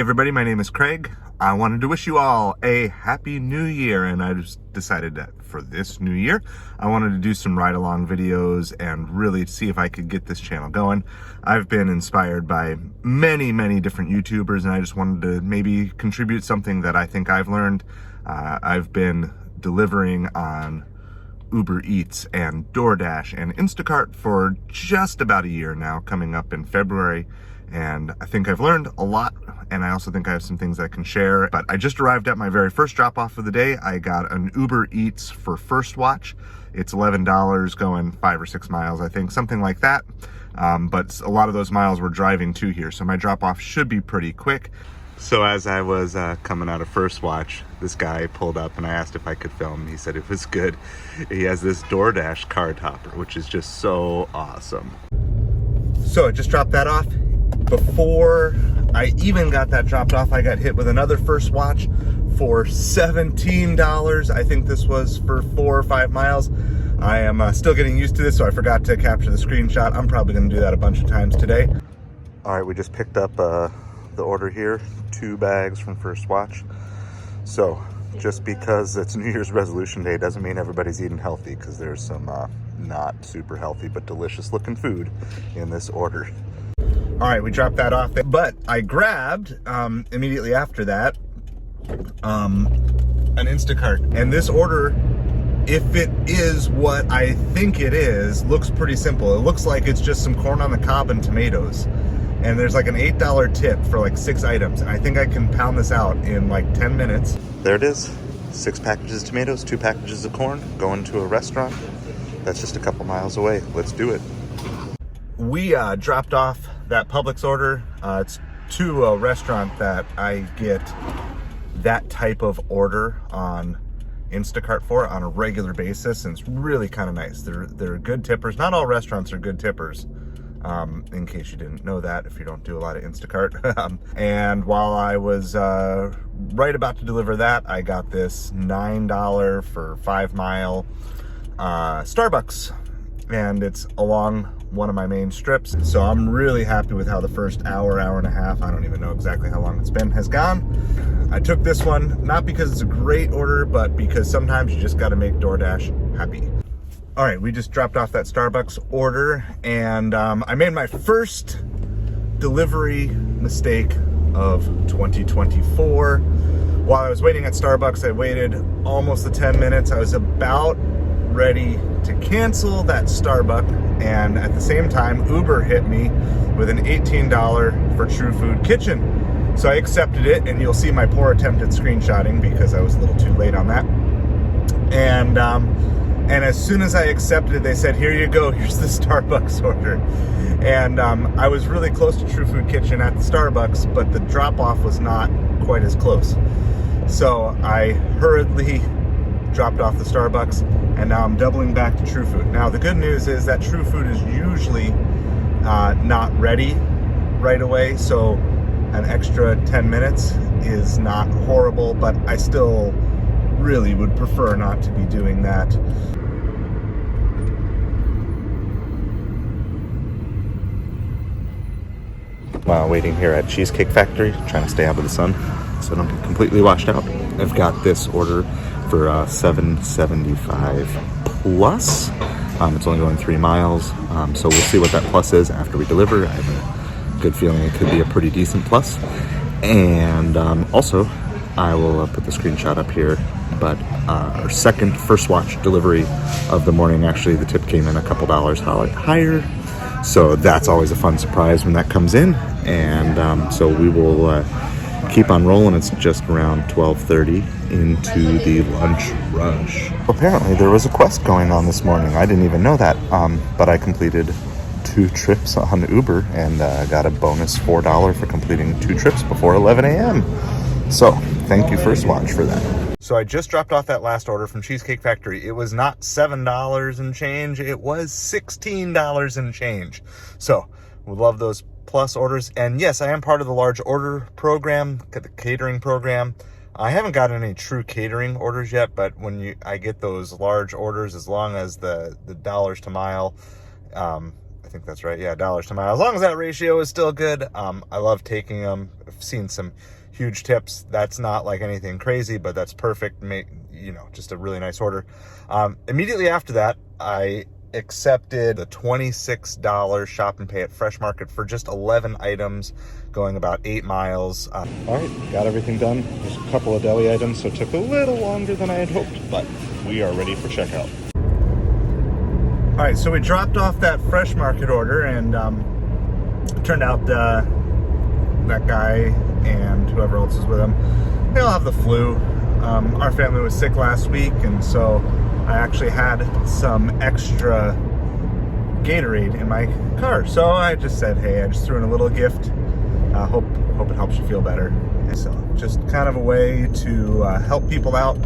Everybody, my name is Craig. I wanted to wish you all a happy new year, and I just decided that for this new year I wanted to do some ride-along videos and really see if I could get this channel going. I've been inspired by many different YouTubers, and I just wanted to maybe contribute something that I think I've learned. I've been delivering on Ubereats and Doordash and Instacart for just about a year now, coming up in February. And I think I've learned a lot, and I also think I have some things I can share. But I just arrived at my very first drop-off of the day. I got an Ubereats for first watch. It's $11 going 5 or 6 miles, I think, something like that. But a lot of those miles we're driving to here, so my drop-off should be pretty quick. So as I was coming out of first watch, this guy pulled up and I asked if I could film. He said it was good. He has this Doordash Car Topper, which is just so awesome. So I just dropped that off. Before I even got that dropped off, I got hit with another first watch for $17. I think this was for 4 or 5 miles. I am still getting used to this, so I forgot to capture the screenshot. I'm probably going to do that a bunch of times today. All right, we just picked up the order here, 2 bags from first watch. So just because it's New Year's resolution day doesn't mean everybody's eating healthy, because there's some not super healthy but delicious looking food in this order. All right, we dropped that off, but I grabbed, immediately after that, an Instacart. And this order, if it is what I think it is, looks pretty simple. It looks like it's just some corn on the cob and tomatoes. And there's like an $8 tip for like 6 items. And I think I can pound this out in like 10 minutes. There it is. 6 packages of tomatoes, 2 packages of corn, going to a restaurant. That's just a couple miles away. Let's do it. We dropped off that Publix order. It's to a restaurant that I get that type of order on Instacart for on a regular basis, and it's really kind of nice. They're good tippers. Not all restaurants are good tippers, in case you didn't know that, if you don't do a lot of Instacart. And while I was right about to deliver that, I got this $9 for 5 mile Starbucks, and it's along one of my main strips. So I'm really happy with how the first hour and a half, I don't even know exactly how long it's been, has gone. I took this one, not because it's a great order, but because sometimes you just gotta make DoorDash happy. All right, we just dropped off that Starbucks order, and I made my first delivery mistake of 2024. While I was waiting at Starbucks, I waited almost the 10 minutes. I was about ready to cancel that Starbucks, and at the same time Uber hit me with an $18 for True Food Kitchen. So I accepted it, and you'll see my poor attempt at screenshotting because I was a little too late on that. And as soon as I accepted it, they said, here you go, here's the Starbucks order. And I was really close to True Food Kitchen at the Starbucks, but the drop-off was not quite as close. So I hurriedly dropped off the Starbucks, and now I'm doubling back to True Food. Now the good news is that True Food is usually not ready right away, so an extra 10 minutes is not horrible, but I still really would prefer not to be doing that. While waiting here at Cheesecake Factory, trying to stay out of the sun so I don't get completely washed out, I've got this order for $7.75 plus. It's only going 3 miles, so we'll see what that plus is after we deliver. I have a good feeling it could be a pretty decent plus. And also, I will put the screenshot up here, but our second first watch delivery of the morning, actually the tip came in a couple dollars higher, so that's always a fun surprise when that comes in. And so we will keep on rolling. It's just around 12:30 into the lunch rush. Apparently there was a quest going on this morning. I didn't even know that, but I completed 2 trips on Uber and got a bonus $4 for completing 2 trips before 11 a.m. So thank you First Watch for that. So I just dropped off that last order from Cheesecake Factory. It was not $7 and change, it was $16 and change. So we love those plus orders. And yes, I am part of the large order program, the catering program. I haven't gotten any true catering orders yet, but when I get those large orders, as long as the dollars to mile, I think that's right. Yeah, dollars to miles. As long as that ratio is still good. I love taking them. I've seen some huge tips. That's not like anything crazy, but that's perfect. Just a really nice order. Immediately after that, I accepted the $26 shop and pay at Fresh Market for just 11 items going about 8 miles. All right, got everything done. There's a couple of deli items, so it took a little longer than I had hoped, but we are ready for checkout. All right, so we dropped off that Fresh Market order, and it turned out that guy and whoever else is with him, they all have the flu. Our family was sick last week, and so I actually had some extra Gatorade in my car. So I just said, hey, I just threw in a little gift. Hope it helps you feel better. And so just kind of a way to help people out.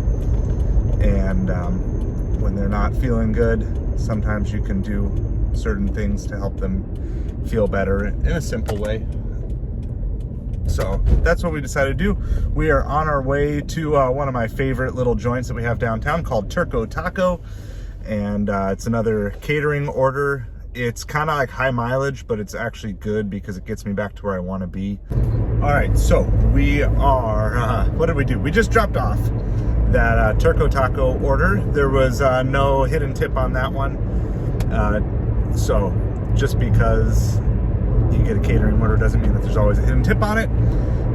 And when they're not feeling good, sometimes you can do certain things to help them feel better in a simple way. So that's what we decided to do. We are on our way to one of my favorite little joints that we have downtown called Turco Taco. And it's another catering order. It's kind of like high mileage, but it's actually good because it gets me back to where I want to be. All right, so we are, what did we do? We just dropped off that Turco Taco order. There was no hidden tip on that one. So just because you get a catering order doesn't mean that there's always a hidden tip on it.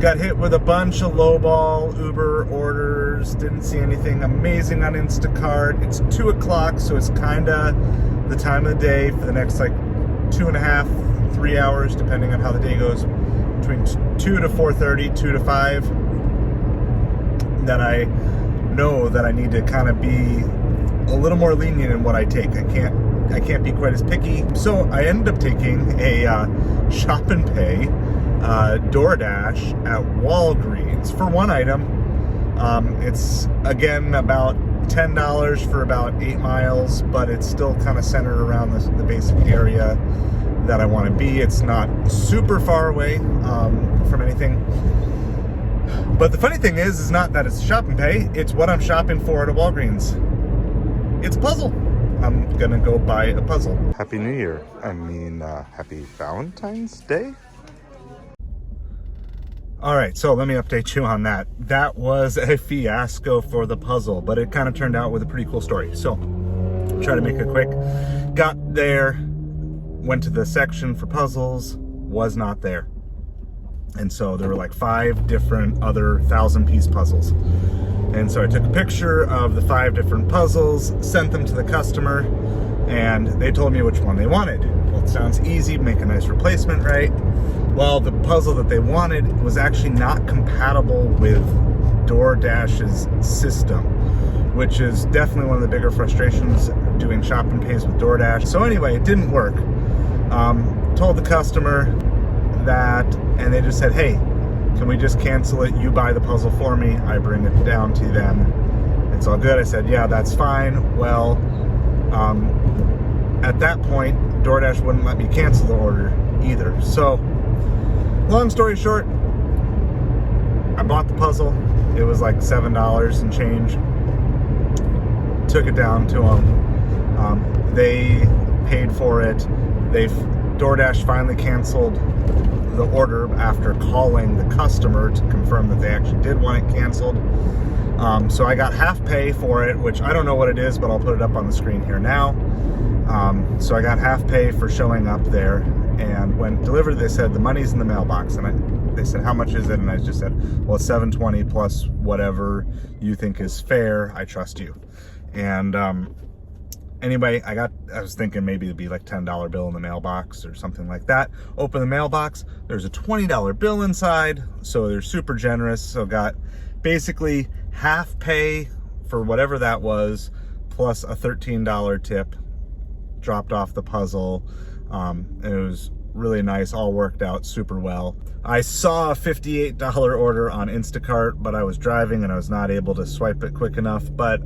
Got hit with a bunch of lowball Uber orders. Didn't see anything amazing on Instacart. It's 2 o'clock, so it's kind of the time of the day for the next like 2.5, 3 hours, depending on how the day goes, between 2 to 4:30, 2 to 5, that I know that I need to kind of be a little more lenient in what I take. I can't be quite as picky. So I ended up taking a shop and pay DoorDash at Walgreens for one item. It's again about $10 for about 8 miles, but it's still kind of centered around the basic area that I want to be. It's not super far away from anything. But the funny thing is not that it's shop and pay, it's what I'm shopping for at a Walgreens. It's a puzzle. I'm gonna go buy a puzzle. Happy New Year. Happy Valentine's Day? All right, so let me update you on that. That was a fiasco for the puzzle, but it kind of turned out with a pretty cool story. So, try to make it quick. Got there, went to the section for puzzles, was not there. And so there were like 5 different other 1,000-piece puzzles. And so I took a picture of the 5 different puzzles, sent them to the customer, and they told me which one they wanted. Well, it sounds easy, make a nice replacement, right? Well, the puzzle that they wanted was actually not compatible with DoorDash's system, which is definitely one of the bigger frustrations doing shop and pays with DoorDash. So anyway, it didn't work. Told the customer that, and they just said, hey, can we just cancel it? You buy the puzzle for me. I bring it down to them. It's all good. I said, yeah, that's fine. Well, at that point, DoorDash wouldn't let me cancel the order either. So, long story short, I bought the puzzle. It was like $7 and change. Took it down to them. They paid for it. DoorDash finally canceled the order after calling the customer to confirm that they actually did want it canceled. So I got half pay for it, which I don't know what it is, but I'll put it up on the screen here now. So I got half pay for showing up there, and when delivered, they said the money's in the mailbox, and they said, how much is it? And I just said, well, it's $7.20 plus whatever you think is fair. I trust you. And anyway, I was thinking maybe it'd be like $10 bill in the mailbox or something like that. Open the mailbox, there's a $20 bill inside, so they're super generous. So got basically half pay for whatever that was, plus a $13 tip. Dropped off the puzzle, and it was really nice, all worked out super well. I saw a $58 order on Instacart, but I was driving and I was not able to swipe it quick enough. But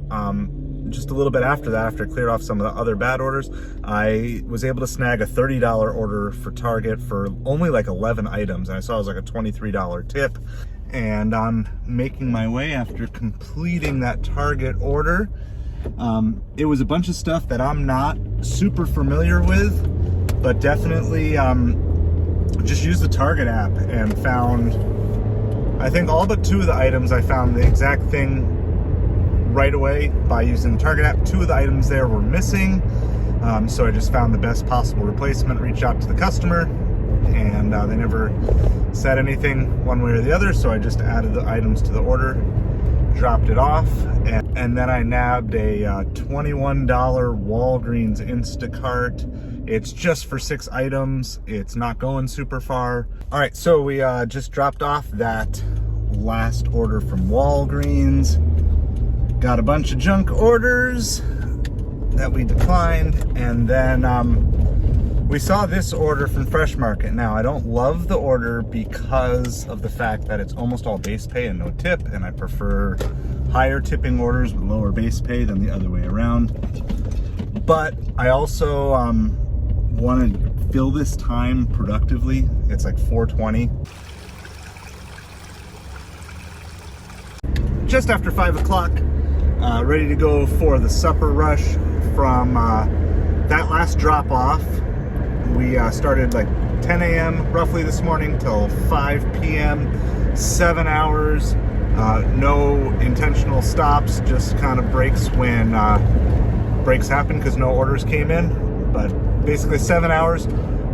just a little bit after that, after I cleared off some of the other bad orders, I was able to snag a $30 order for Target for only like 11 items. And I saw it was like a $23 tip. And I'm making my way after completing that Target order. It was a bunch of stuff that I'm not super familiar with. but definitely just used the Target app and found, I think all but 2 of the items, I found the exact thing right away by using the Target app. 2 of the items there were missing, so I just found the best possible replacement, reached out to the customer, and they never said anything one way or the other, so I just added the items to the order, dropped it off, and then I nabbed a $21 Walgreens Instacart. It's just for 6 items. It's not going super far. All right, so we just dropped off that last order from Walgreens. Got a bunch of junk orders that we declined, and then we saw this order from Fresh Market. Now, I don't love the order because of the fact that it's almost all base pay and no tip, and I prefer higher tipping orders with lower base pay than the other way around. But I also want to fill this time productively. It's like 4:20. Just after 5 o'clock, ready to go for the supper rush from that last drop off. We started like 10 a.m. roughly this morning till 5 p.m. 7 hours, no intentional stops, just kind of breaks when breaks happen because no orders came in. But basically 7 hours.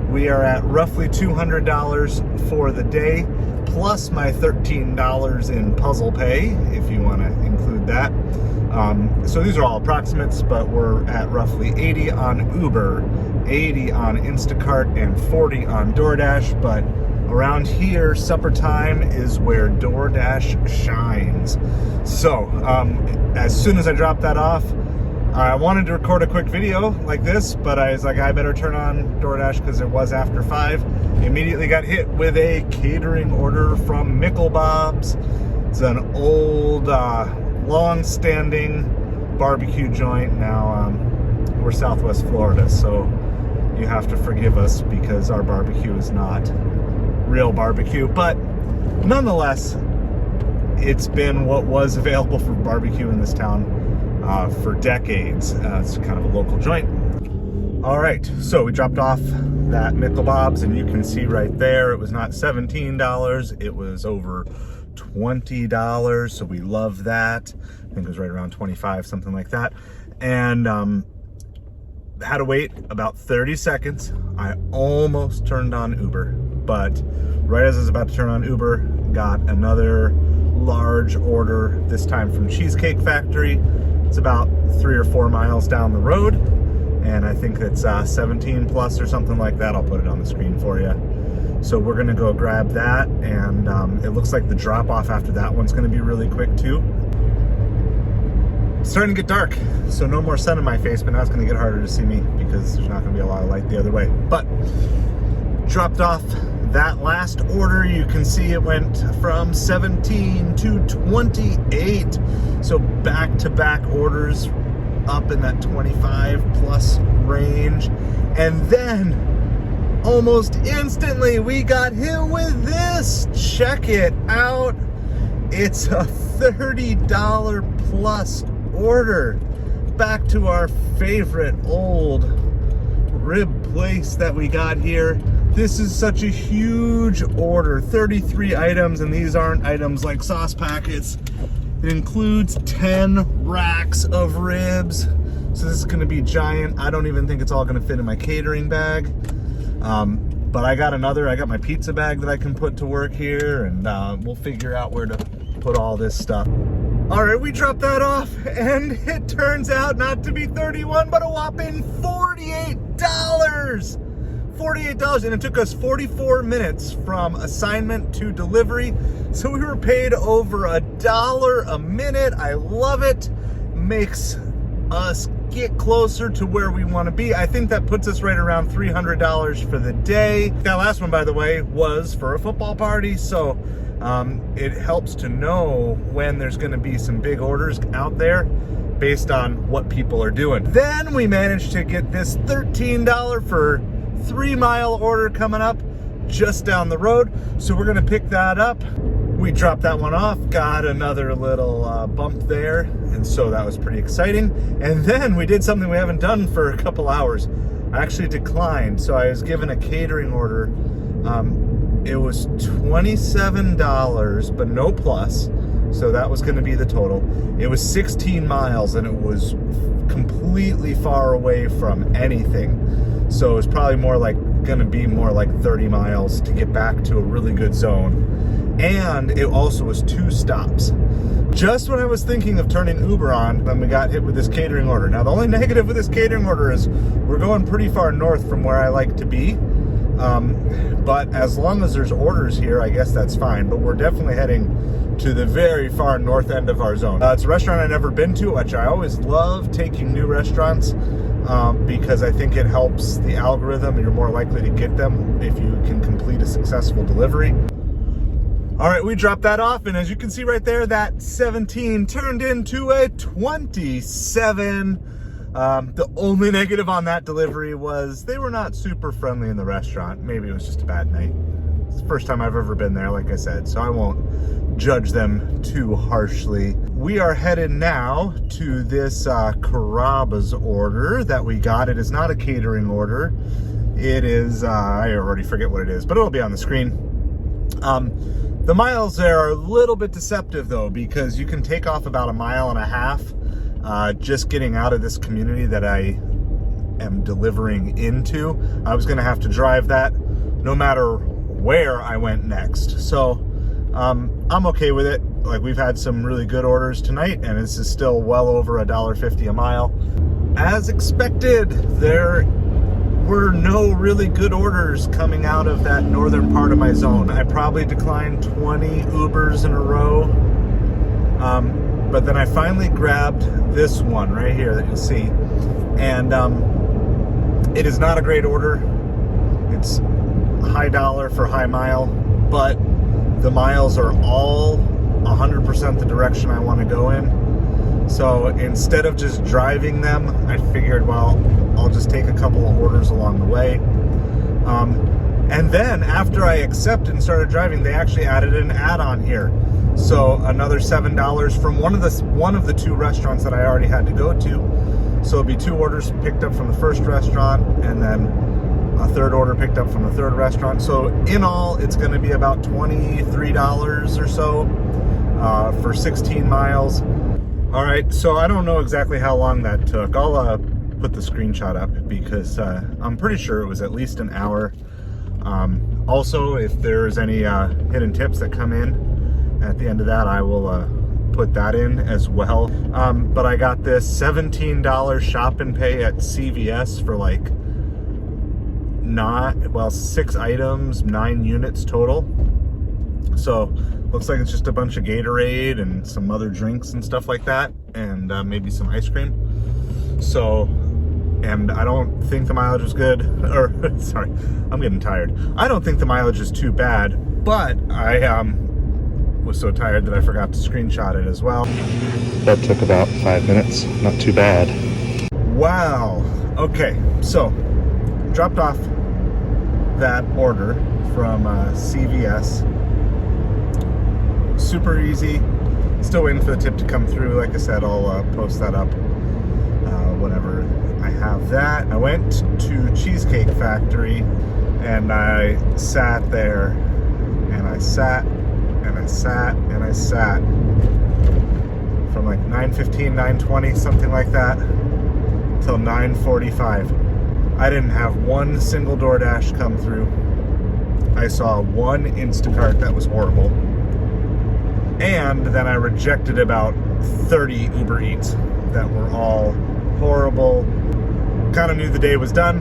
We are at roughly $200 for the day, plus my $13 in puzzle pay, if you want to include that. So these are all approximates, but we're at roughly 80 on Uber, 80 on Instacart, and 40 on Doordash. But around here, supper time is where Doordash shines. So as soon as I dropped that off, I wanted to record a quick video like this, but I was like, I better turn on Doordash because it was after 5. Immediately got hit with a catering order from Bob's. It's an old, long-standing barbecue joint. Now, we're Southwest Florida, so you have to forgive us because our barbecue is not real barbecue. But nonetheless, it's been what was available for barbecue in this town for decades. It's kind of a local joint. All right, so we dropped off that Bob's, and you can see right there, it was not $17, it was over $20, so we love that. I think it was right around 25, something like that. And had to wait about 30 seconds. I almost turned on Uber, but right as I was about to turn on Uber, got another large order, this time from Cheesecake Factory. It's about 3 or 4 miles down the road, and I think it's 17 plus or something like that. I'll put it on the screen for you. So we're gonna go grab that, and it looks like the drop off after that one's gonna be really quick too. It's starting to get dark, so no more sun in my face, but now it's gonna get harder to see me because there's not gonna be a lot of light the other way. But dropped off that last order. You can see it went from 17 to 28. So back-to-back orders up in that 25 plus range. And then almost instantly we got hit with this. Check it out. It's a $30 plus order. Back to our favorite old rib place that we got here. This is such a huge order, 33 items, and these aren't items like sauce packets. It includes 10 racks of ribs, so this is gonna be giant. I don't even think it's all gonna fit in my catering bag, but I got my pizza bag that I can put to work here, and we'll figure out where to put all this stuff. All right, we dropped that off, and it turns out not to be 31, but a whopping $48. $48, and it took us 44 minutes from assignment to delivery. So we were paid over $1 a minute. I love it. Makes us get closer to where we want to be. I think that puts us right around $300 for the day. That last one, by the way, was for a football party. So it helps to know when there's going to be some big orders out there based on what people are doing. Then we managed to get this $13 for 3-mile order coming up just down the road. So we're gonna pick that up. We dropped that one off, got another little bump there, and so that was pretty exciting. And then we did something we haven't done for a couple hours. I actually declined. So I was given a catering order. It was $27, but no plus. So that was going to be the total. It was 16 miles and it was completely far away from anything. So it was probably going to be more like 30 miles to get back to a really good zone. And it also was 2 stops. Just when I was thinking of turning Uber on, then we got hit with this catering order. Now, the only negative with this catering order is we're going pretty far north from where I like to be. But as long as there's orders here, I guess that's fine. But we're definitely heading to the very far north end of our zone. It's a restaurant I've never been to, which I always love taking new restaurants because I think it helps the algorithm and you're more likely to get them if you can complete a successful delivery. All right, we dropped that off, and as you can see right there, that 17 turned into a 27. The only negative on that delivery was they were not super friendly in the restaurant. Maybe it was just a bad night. It's the first time I've ever been there, like I said, so I won't judge them too harshly. We are headed now to this Carrabba's order that we got. It is not a catering order. It is, I already forget what it is, but it'll be on the screen. The miles there are a little bit deceptive though, because you can take off about 1.5 miles just getting out of this community that I am delivering into. I was gonna have to drive that no matter where I went next. So I'm okay with it. Like, we've had some really good orders tonight and this is still well over $1.50 a mile. As expected, there were no really good orders coming out of that northern part of my zone. I probably declined 20 Ubers in a row. But then I finally grabbed this one right here that you'll see. And it is not a great order. It's high dollar for high mile, but the miles are all 100% the direction I want to go in. So instead of just driving them, I figured, well, I'll just take a couple of orders along the way. And then after I accepted and started driving, they actually added an add-on here. So another $7 from one of the 2 restaurants that I already had to go to. So it'll be 2 orders picked up from the first restaurant and then a 3rd order picked up from the 3rd restaurant. So in all, it's going to be about $23 or so for 16 miles. All right, so I don't know exactly how long that took. I'll put the screenshot up because I'm pretty sure it was at least an hour. Also, if there's any hidden tips that come in at the end of that, I will put that in as well. But I got this $17 shop and pay at CVS for like 6 items, 9 units total. So looks like it's just a bunch of Gatorade and some other drinks and stuff like that, and maybe some ice cream. So, and I don't think the mileage was good, or sorry, I'm getting tired. I don't think the mileage is too bad, but I was so tired that I forgot to screenshot it as well. That took about 5 minutes, not too bad. Wow, okay, so dropped off that order from CVS. Super easy. Still waiting for the tip to come through. Like I said, I'll post that up whenever I have that. I went to Cheesecake Factory and I sat there and I sat and I sat and I sat from like 9:15, 9:20, something like that, till 9:45. I didn't have one single DoorDash come through. I saw one Instacart that was horrible. And then I rejected about 30 Ubereats that were all horrible. Kind of knew the day was done,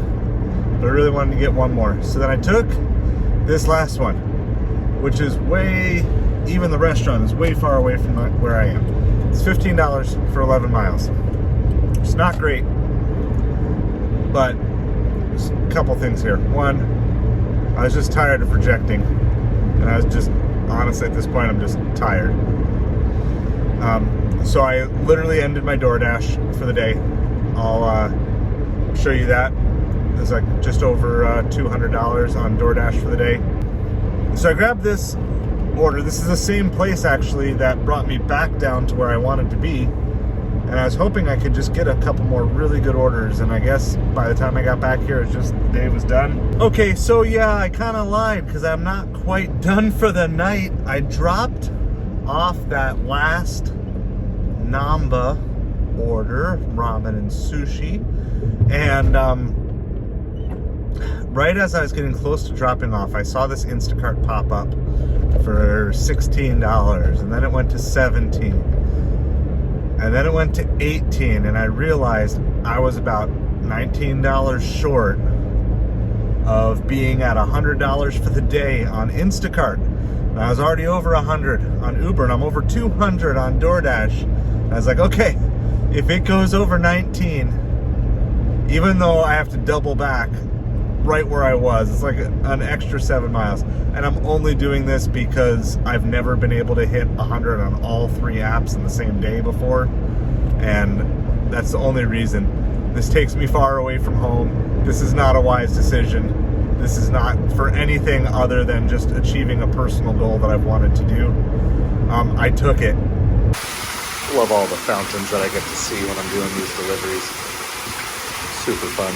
but I really wanted to get one more. So then I took this last one, which is even the restaurant is way far away from where I am. It's $15 for 11 miles. It's not great, but there's a couple things here. One, I was just tired of rejecting, and I was just, honestly, at this point, I'm just tired. So I literally ended my DoorDash for the day. I'll show you that. It's like just over $200 on DoorDash for the day. So I grabbed this order. This is the same place, actually, that brought me back down to where I wanted to be. And I was hoping I could just get a couple more really good orders, and I guess by the time I got back here, it's just the day was done. Okay, so yeah, I kind of lied because I'm not quite done for the night. I dropped off that last Namba order, ramen and sushi, and right as I was getting close to dropping off, I saw this Instacart pop up for $16, and then it went to $17. And then it went to $18, and I realized I was about $19 short of being at $100 for the day on Instacart. And I was already over 100 on Uber, and I'm over 200 on Doordash. And I was like, okay, if it goes over 19, even though I have to double back right where I was, it's like an extra 7 miles. And I'm only doing this because I've never been able to hit 100 on all 3 apps in the same day before. And that's the only reason. This takes me far away from home. This is not a wise decision. This is not for anything other than just achieving a personal goal that I've wanted to do. I took it. Love all the fountains that I get to see when I'm doing these deliveries. Super fun.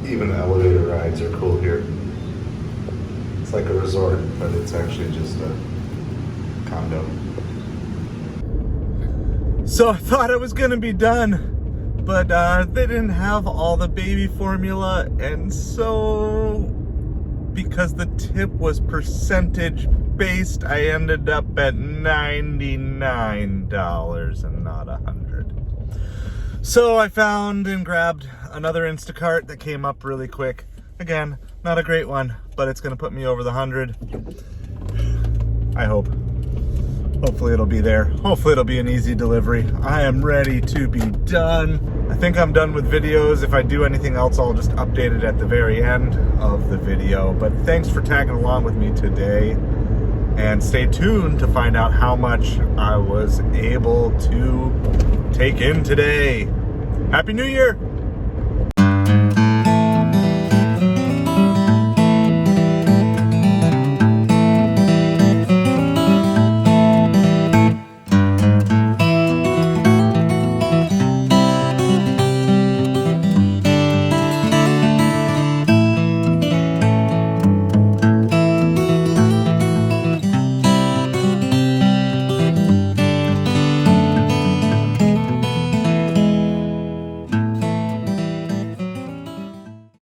Even elevator rides are cool here. It's like a resort, but it's actually just a condo. So I thought it was gonna be done, but they didn't have all the baby formula, and so because the tip was percentage based, I ended up at $99 and not $100. So I found and grabbed another Instacart that came up really quick. Again, not a great one, but it's gonna put me over the 100. I hope. Hopefully it'll be there. Hopefully it'll be an easy delivery. I am ready to be done. I think I'm done with videos. If I do anything else, I'll just update it at the very end of the video. But thanks for tagging along with me today. And stay tuned to find out how much I was able to take in today. Happy New Year!